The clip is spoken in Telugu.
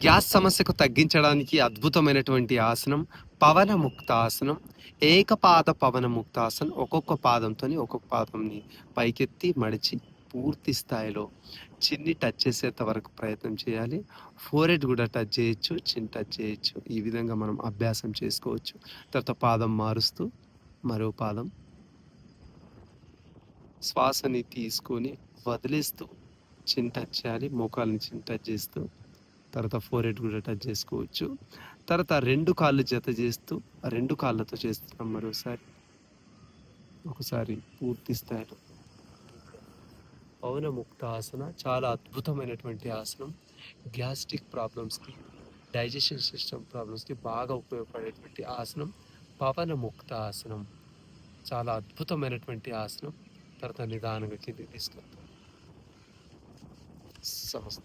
గ్యాస్ సమస్యకు తగ్గించడానికి అద్భుతమైనటువంటి ఆసనం పవన ముక్తాసనం. ఏకపాద పవన ముక్తాసనం. ఒక్కొక్క పాదంతో ఒక్కొక్క పాదంని పైకెత్తి మడిచి పూర్తి స్థాయిలో చిన్ని టచ్ చేసేంత వరకు ప్రయత్నం చేయాలి. ఫోరెడ్ కూడా టచ్ చేయొచ్చు, చిన్ టచ్ చేయొచ్చు. ఈ విధంగా మనం అభ్యాసం చేసుకోవచ్చు. తర్వాత పాదం మారుస్తూ మరో పాదం శ్వాసని తీసుకొని వదిలేస్తూ చిన్ టచ్ చేయాలి. మోకాల్ని చిన్ టచ్ చేస్తూ తర్వాత ఫోరెడ్ కూడా టచ్ చేసుకోవచ్చు. తర్వాత 2 కాళ్ళు జత చేస్తూ 2 కాళ్ళతో చేస్తున్నాం మరోసారి. ఒకసారి పూర్తి స్థాయిలో పవన ముక్తాసన చాలా అద్భుతమైనటువంటి ఆసనం. గ్యాస్ట్రిక్ ప్రాబ్లమ్స్కి, డైజెషన్ సిస్టమ్ ప్రాబ్లమ్స్కి బాగా ఉపయోగపడేటువంటి ఆసనం పవన ముక్త ఆసనం. చాలా అద్భుతమైనటువంటి ఆసనం. తర్వాత నిదానంగా కిందికి తీసుకెళ్తాం. సమస్త